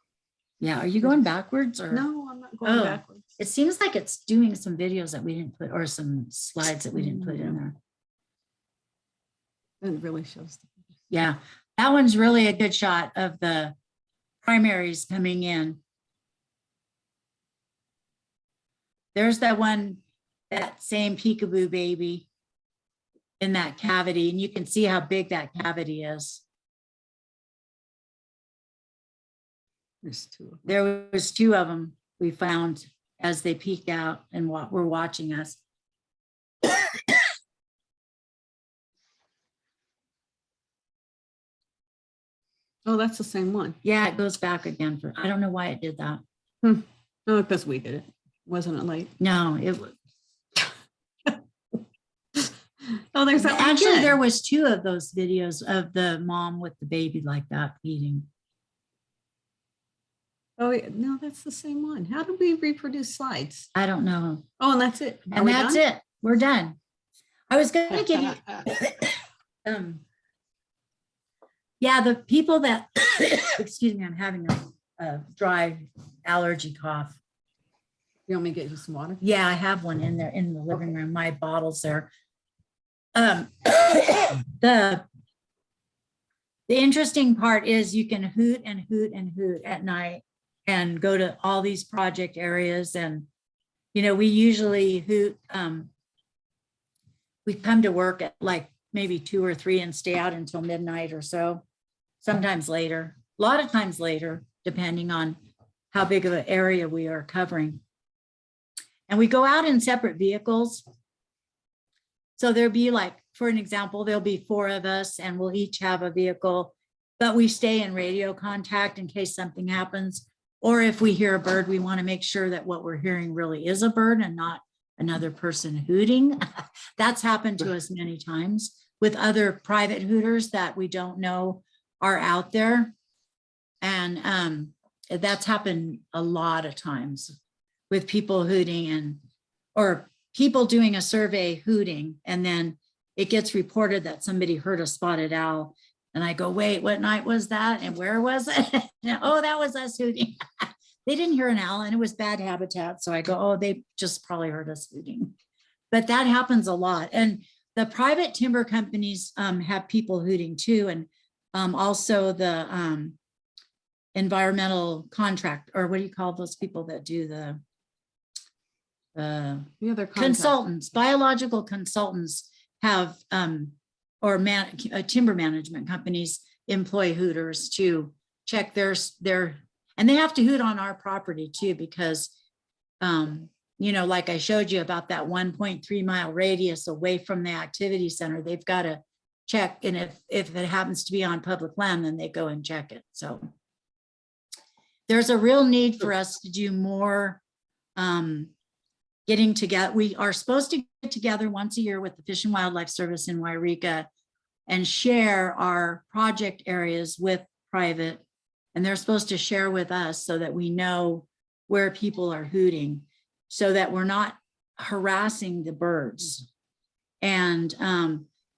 yeah, are you going backwards or? No, I'm not going Oh. backwards. It seems like it's doing some videos that we didn't put, or some slides that we didn't put in there. It really shows. Yeah, that one's really a good shot of the primaries coming in. There's that one, that same peekaboo baby in that cavity, and you can see how big that cavity is. There's two of them. There was two of them we found as they peeked out and were watching us. Oh, that's the same one. Yeah, it goes back again for, I don't know why it did that. Oh, because we did it. Wasn't it late? No, it was. Oh, there's that one Actually, again. there was two of those videos of the mom with the baby like that feeding. Oh, yeah, no, that's the same one. How do we reproduce slides? I don't know. Oh, and that's it. Are And we that's done? it. We're done. I was going to give you, yeah, the people that, excuse me, I'm having a dry allergy cough. You want me to get you some water? Yeah, I have one in there in the living room. My bottle's there. The interesting part is you can hoot and hoot and hoot at night and go to all these project areas. And, you know, we usually hoot, we come to work at like maybe 2 or 3 and stay out until midnight or so, sometimes later, a lot of times later, depending on how big of an area we are covering. And we go out in separate vehicles. So there'll be like, for an example, there'll be 4 of us and we'll each have a vehicle, but we stay in radio contact in case something happens. Or if we hear a bird, we want to make sure that what we're hearing really is a bird and not another person hooting. That's happened to us many times with other private hooters that we don't know are out there. And that's happened a lot of times with people hooting or people doing a survey hooting, and then it gets reported that somebody heard a spotted owl. And I go, wait, what night was that? And where was it? Oh, that was us hooting. They didn't hear an owl and it was bad habitat. So I go, oh, they just probably heard us hooting. But that happens a lot. And the private timber companies have people hooting too. And also the environmental contract, or what do you call those people that do the they're consultants, biological consultants have, timber management companies employ hooters to check their, and they have to hoot on our property too, because, you know, like I showed you about that 1.3 mile radius away from the activity center, they've got to check. And if it happens to be on public land, then they go and check it. So there's a real need for us to do more, getting together. We are supposed to get together once a year with the Fish and Wildlife Service in Wairika and share our project areas with private, and they're supposed to share with us so that we know where people are hooting, so that we're not harassing the birds. And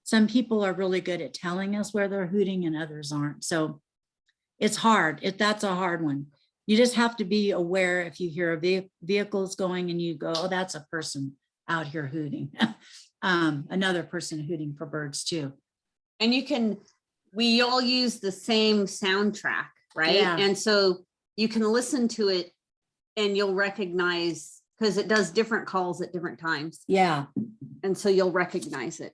some people are really good at telling us where they're hooting and others aren't. So it's hard. That's a hard one. You just have to be aware if you hear a vehicles going and you go, oh, that's a person out here hooting. Another person hooting for birds too. And we all use the same soundtrack, right? Yeah. And so you can listen to it and you'll recognize, because it does different calls at different times. Yeah. And so you'll recognize it.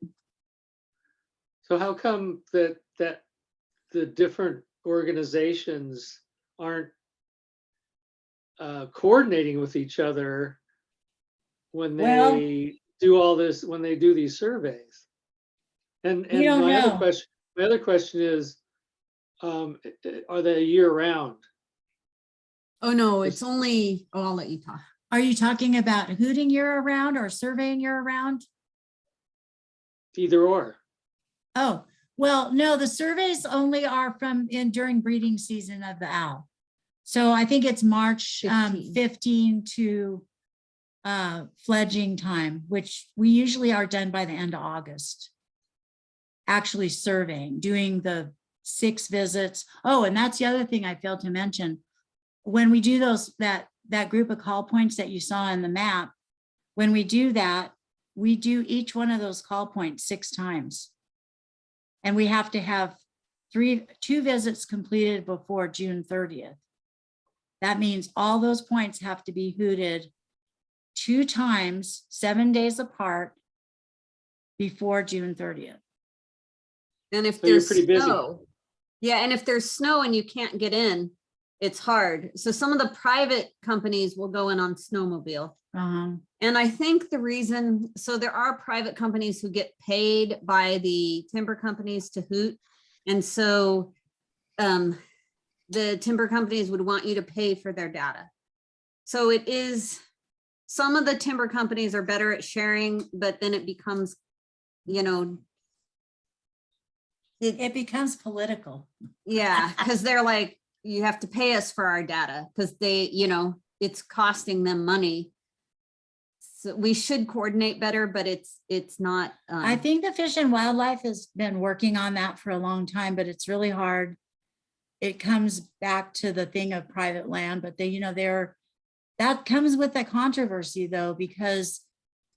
So how come that the different organizations aren't coordinating with each other when Well- they do all this, when they do these surveys? And We don't my know. other question is, are they year round? Oh, no, it's only, oh, I'll let you talk. Are you talking about hooting year round or surveying year round? Either or. Oh, well, no, the surveys only are during breeding season of the owl. So I think it's March 15 to fledging time, which we usually are done by the end of August. Actually surveying, doing the 6 visits. Oh, and that's the other thing I failed to mention. When we do that group of call points that you saw in the map, when we do that, we do each one of those call points 6 times. And we have to have 2 visits completed before June 30th. That means all those points have to be hooted 2 times, 7 days apart before June 30th. And if So you're there's pretty busy. snow, yeah, and if there's snow and you can't get in, it's hard. So some of the private companies will go in on snowmobile. And I think the reason, so there are private companies who get paid by the timber companies to hoot. And so the timber companies would want you to pay for their data. So it is, some of the timber companies are better at sharing, but then it becomes, It becomes political. yeah, because they're like, you have to pay us for our data because they, it's costing them money. So we should coordinate better, but it's not. I think the Fish and Wildlife has been working on that for a long time, but it's really hard. It comes back to the thing of private land, but that comes with the controversy though, because,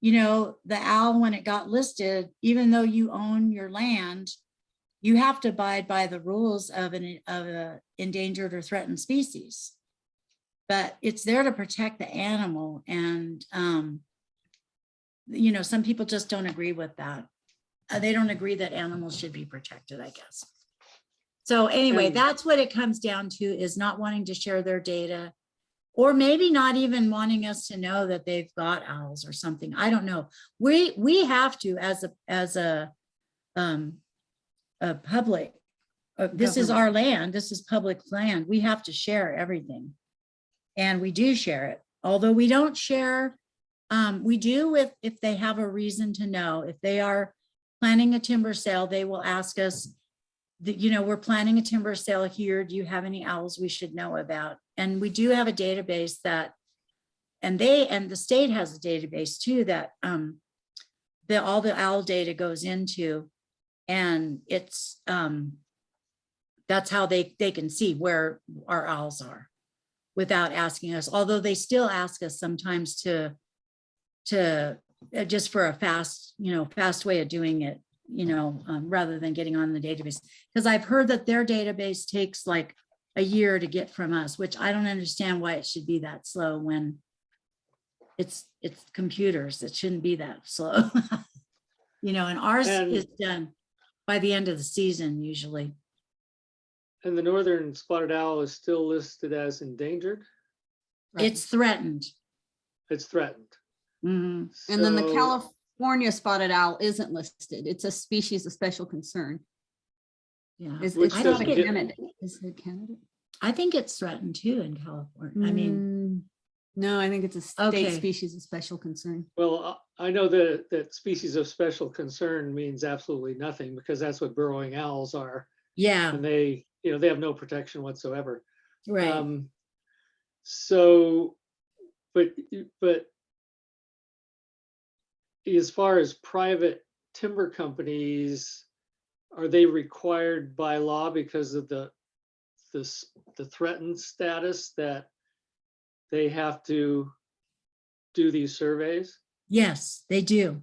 the owl, when it got listed, even though you own your land, you have to abide by the rules of a endangered or threatened species. But it's there to protect the animal. And, some people just don't agree with that. They don't agree that animals should be protected, I guess. So anyway, that's what it comes down to, is not wanting to share their data, or maybe not even wanting us to know that they've got owls or something. I don't know. We have to, as a public, this is our land, this is public land, we have to share everything. And we do share it. Although we don't share, we do if they have a reason to know. If they are planning a timber sale, they will ask us that, we're planning a timber sale here. Do you have any owls we should know about? And we do have a database that, and the state has a database too, that all the owl data goes into. And it's that's how they can see where our owls are without asking us, although they still ask us sometimes to just for a fast way of doing it, rather than getting on the database. Because I've heard that their database takes like a year to get from us, which I don't understand why it should be that slow when it's computers. It shouldn't be that slow. And ours is done by the end of the season usually. And the northern spotted owl is still listed as endangered? It's threatened. It's threatened. Mhm. And then the So- California spotted owl isn't listed. It's a species of special concern. Yeah. It's Which not a doesn't get- candidate. Is it a candidate? I think it's threatened too in California. I mean, no, I think it's a state Okay. species of special concern. Well, I know that species of special concern means absolutely nothing, because that's what burrowing owls are. yeah, And they have no protection whatsoever. right. So, but as far as private timber companies, are they required by law because of the threatened status that they have to do these surveys? Yes, they do.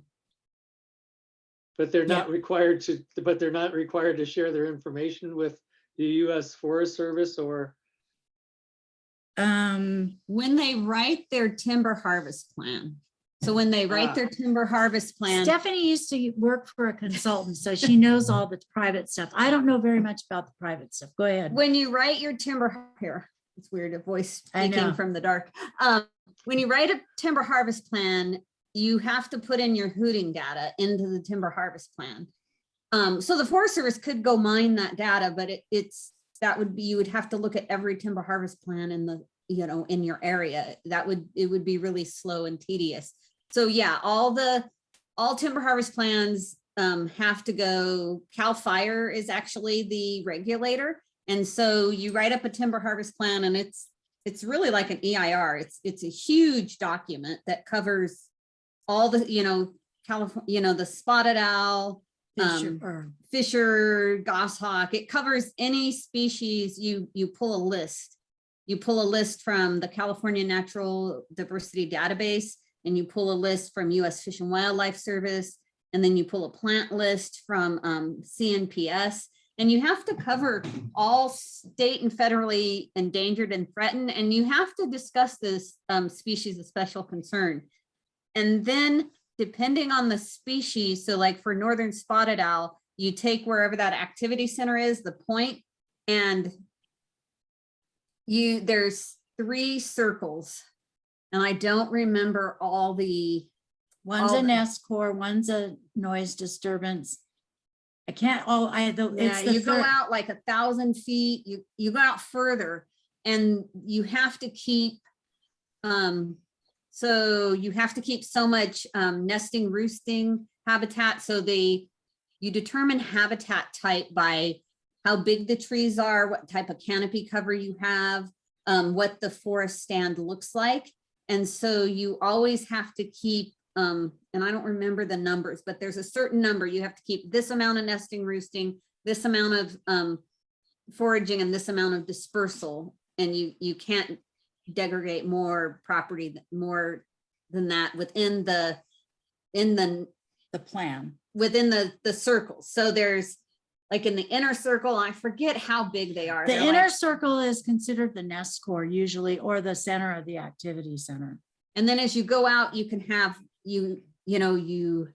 But they're Yeah. not required to share their information with the US Forest Service or, When they write their timber harvest plan. So when they write their timber harvest plan, Stephanie used to work for a consultant, so she knows all the private stuff. I don't know very much about the private stuff. Go ahead. when you write your timber here, it's weird, a voice I know. speaking from the dark. When you write a timber harvest plan, you have to put in your hooting data into the timber harvest plan. So the Forest Service could go mine that data, but you would have to look at every timber harvest plan in the, in your area. It would be really slow and tedious. So yeah, all timber harvest plans have to go. CAL FIRE is actually the regulator. And so you write up a timber harvest plan, and it's really like an EIR. It's a huge document that covers all the, California, the spotted owl, fisher, goshawk. It covers any species. You pull a list. You pull a list from the California Natural Diversity Database, and you pull a list from US Fish and Wildlife Service, and then you pull a plant list from CNPS. And you have to cover all state and federally endangered and threatened, and you have to discuss this species of special concern. And then depending on the species, so like for northern spotted owl, you take wherever that activity center is, the point, and there's 3 circles. And I don't remember all the. One's a nest core, one's a noise disturbance. I can't, You go out like 1,000 feet, you go out further, and you have to keep, so much nesting, roosting habitat. So you determine habitat type by how big the trees are, what type of canopy cover you have, what the forest stand looks like. And so you always have to keep, and I don't remember the numbers, but there's a certain number. You have to keep this amount of nesting, roosting, this amount of foraging, and this amount of dispersal. And you can't degrade more property, more than that within the plan. Within the circles. So there's like in the inner circle, I forget how big they are. The They're inner like, circle is considered the nest core usually, or the center of the activity center. and then as you go out, you can have, you can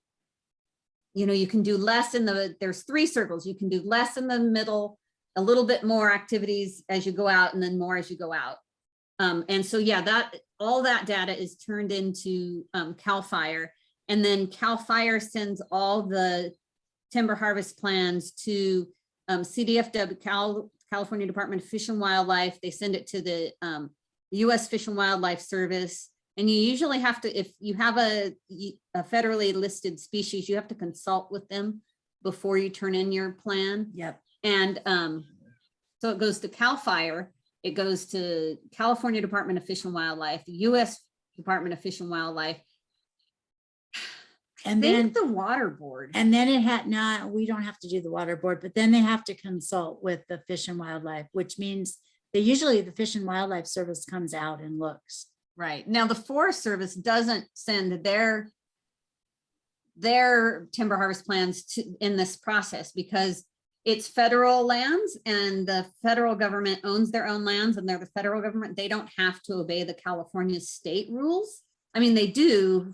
do less there's 3 circles. You can do less in the middle, a little bit more activities as you go out, and then more as you go out. And so, yeah, all that data is turned into CAL FIRE, and then CAL FIRE sends all the timber harvest plans to CDFW, California Department of Fish and Wildlife. They send it to the US Fish and Wildlife Service. And you usually have to, if you have a federally listed species, you have to consult with them before you turn in your plan. Yep. And so it goes to CAL FIRE, it goes to California Department of Fish and Wildlife, US Department of Fish and Wildlife, And then then, the water board. and then we don't have to do the water board, but then they have to consult with the Fish and Wildlife, which means usually the Fish and Wildlife Service comes out and looks. Right. Now, the Forest Service doesn't send their timber harvest plans in this process because it's federal lands, and the federal government owns their own lands, and they're the federal government. They don't have to obey the California state rules. I mean, they do,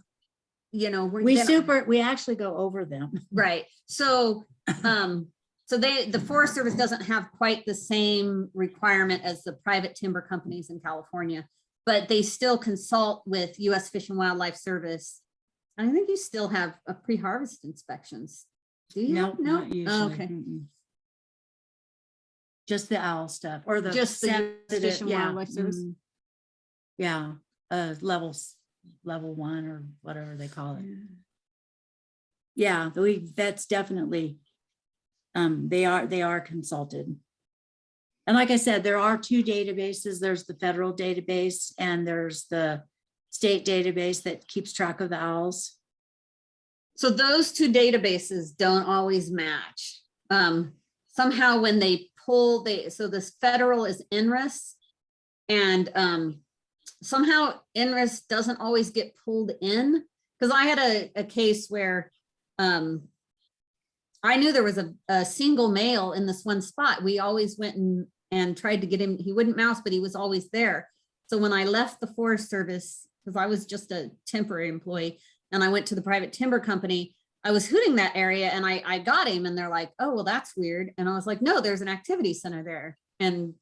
We actually go over them. right. So, the Forest Service doesn't have quite the same requirement as the private timber companies in California, but they still consult with US Fish and Wildlife Service. I think you still have a pre-harvest inspections. Do you? No, not usually. Oh, okay. Mm-mm. Just the owl stuff, or the Just the US sensitive- Fish and Wildlife Service? Yeah, level 1 or whatever they call it. Yeah, that's definitely, they are consulted. And like I said, there are 2 databases. There's the federal database and there's the state database that keeps track of the owls. So those two databases don't always match. Somehow when they pull, so this federal is NRIS, and somehow NRIS doesn't always get pulled in. Because I had a case where I knew there was a single male in this one spot. We always went and tried to get him. He wouldn't mouse, but he was always there. So when I left the Forest Service, because I was just a temporary employee, and I went to the private timber company, I was hooting that area and I got him, and they're like, oh, well, that's weird. And I was like, no, there's an activity center there. And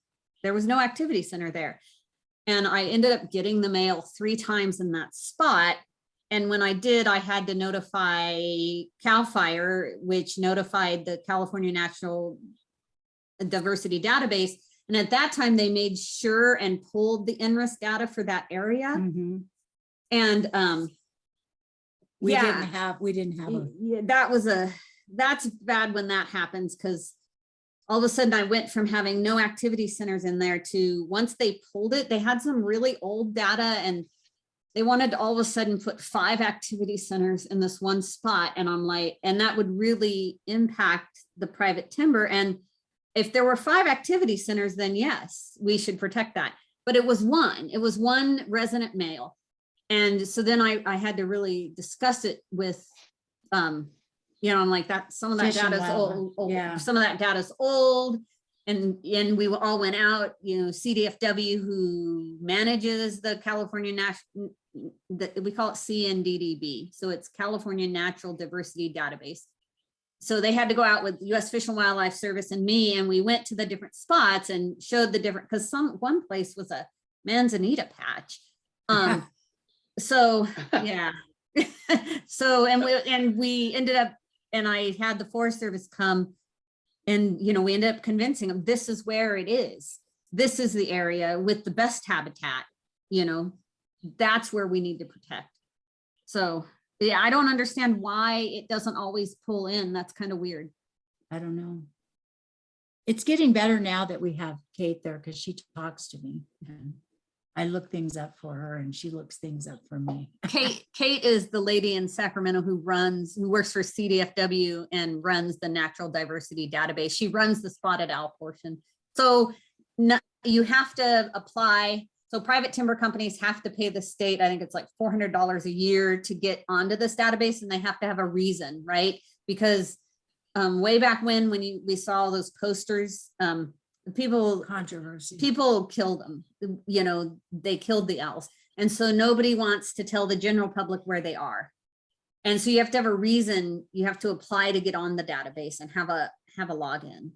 there was no activity center there. And I ended up getting the male 3 times in that spot. And when I did, I had to notify CAL FIRE, which notified the California Natural Diversity Database. And at that time, they made sure and pulled the NRIS data for that area. Mhm. And We yeah, didn't have a, yeah, that's bad when that happens, because all of a sudden I went from having no activity centers in there to, once they pulled it, they had some really old data, and they wanted to all of a sudden put 5 activity centers in this one spot. And I'm like, and that would really impact the private timber. And if there were 5 activity centers, then yes, we should protect that. But it was one resident male. And so then I had to really discuss it with, I'm like, that some of that Fish and data is Wildlife, old. yeah. Some of that data is old. And we all went out, CDFW, who manages the California National, we call it CNDDB. So it's California Natural Diversity Database. So they had to go out with US Fish and Wildlife Service and me, and we went to the different spots and showed the different, because one place was a manzanita patch. So yeah. So, and we ended up, and I had the Forest Service come, and, we ended up convincing them, this is where it is. This is the area with the best habitat, that's where we need to protect. So yeah, I don't understand why it doesn't always pull in. That's kind of weird. I don't know. It's getting better now that we have Kate there, because she talks to me. And I look things up for her and she looks things up for me. Kate is the lady in Sacramento who works for CDFW and runs the Natural Diversity Database. She runs the spotted owl portion. So you have to apply. So private timber companies have to pay the state, I think it's like $400 a year to get onto this database, and they have to have a reason, right? Because way back when we saw those posters, people killed them, they killed the owls. And so nobody wants to tell the general public where they are. And so you have to have a reason, you have to apply to get on the database and have a login.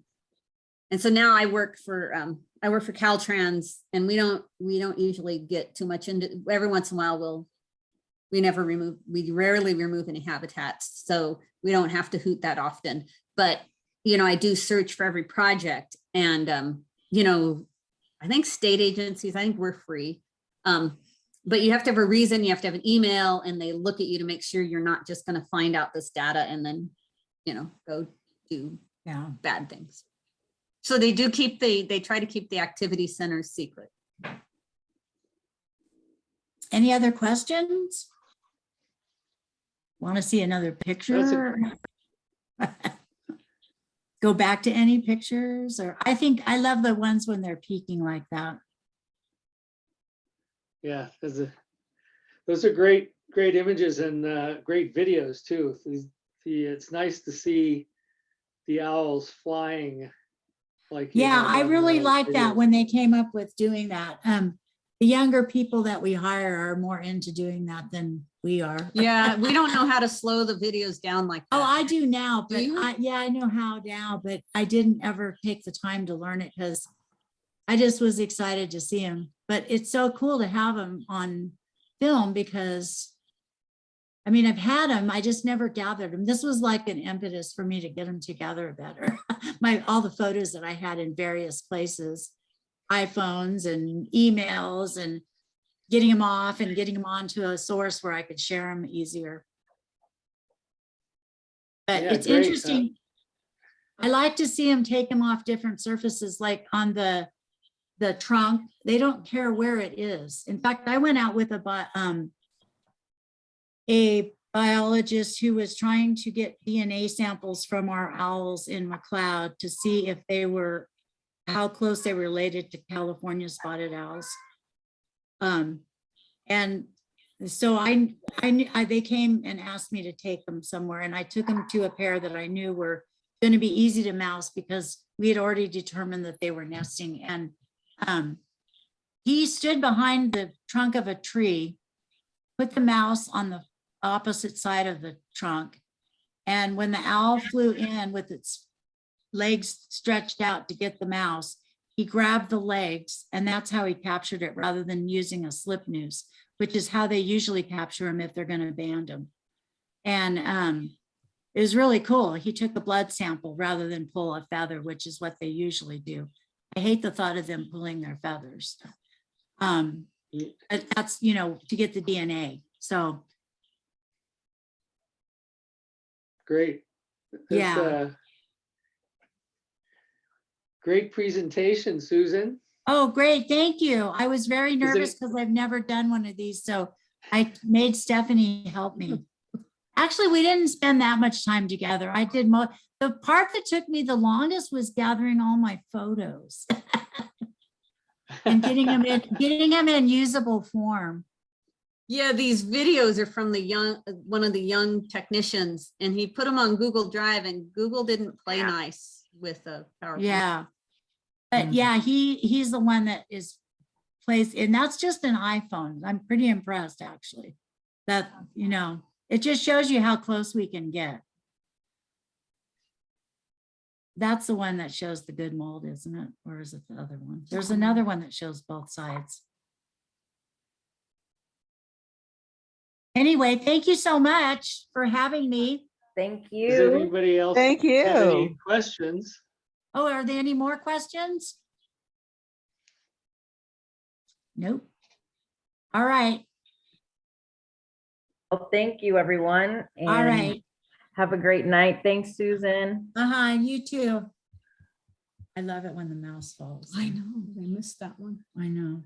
And so now I work for Caltrans, and we don't usually get too much into, every once in a while we rarely remove any habitats. So we don't have to hoot that often, but I do search for every project, and I think state agencies, I think we're free. But you have to have a reason, you have to have an email, and they look at you to make sure you're not just going to find out this data and then, go do bad things. So they try to keep the activity centers secret. Any other questions? Want to see another picture? Go back to any pictures? Or I love the ones when they're peeking like that. Yeah, those are great images and great videos too. It's nice to see the owls flying. Like, yeah, I really like videos. that when they came up with doing that. The younger people that we hire are more into doing that than we are. Yeah, we don't know how to slow the videos down like that. Oh, I do now, but you? I know how now, but I didn't ever take the time to learn it because I just was excited to see them. But it's so cool to have them on film because, I mean, I've had them, I just never gathered them. This was like an impetus for me to get them together better. All the photos that I had in various places, iPhones and emails, and getting them off and getting them onto a source where I could share them easier. But Yeah, it's great. interesting. I like to see them take them off different surfaces, like on the trunk. They don't care where it is. In fact, I went out with a biologist who was trying to get DNA samples from our owls in McLeod to see if they were, how close they were related to California spotted owls. And so they came and asked me to take them somewhere, and I took them to a pair that I knew were going to be easy to mouse because we had already determined that they were nesting. And he stood behind the trunk of a tree, put the mouse on the opposite side of the trunk. And when the owl flew in with its legs stretched out to get the mouse, he grabbed the legs, and that's how he captured it rather than using a slip noose, which is how they usually capture them if they're going to band them. And it was really cool. He took a blood sample rather than pull a feather, which is what they usually do. I hate the thought of them pulling their feathers. That's, you know, to get the DNA. So Great. Yeah. Great presentation, Susan. Oh, great. Thank you. I was very there- nervous because I've never done one of these. So I made Stephanie help me. Actually, we didn't spend that much time together. I did the part that took me the longest was gathering all my photos and getting them in usable form. Yeah, these videos are from one of the young technicians, and he put them on Google Drive, and Google didn't play nice with a PowerPoint. Yeah. But yeah, he's the one that plays, and that's just an iPhone. I'm pretty impressed, actually. That, you know, it just shows you how close we can get. That's the one that shows the good mold, isn't it? Or is it the other one? There's another one that shows both sides. Anyway, thank you so much for having me. Thank Does you. anybody else Thank have any you. questions? Oh, are there any more questions? Nope. All right. Well, thank you, everyone. All and right. Have a great night. Thanks, Susan. You too. I love it when the mouse falls. I know, I missed that one. I know.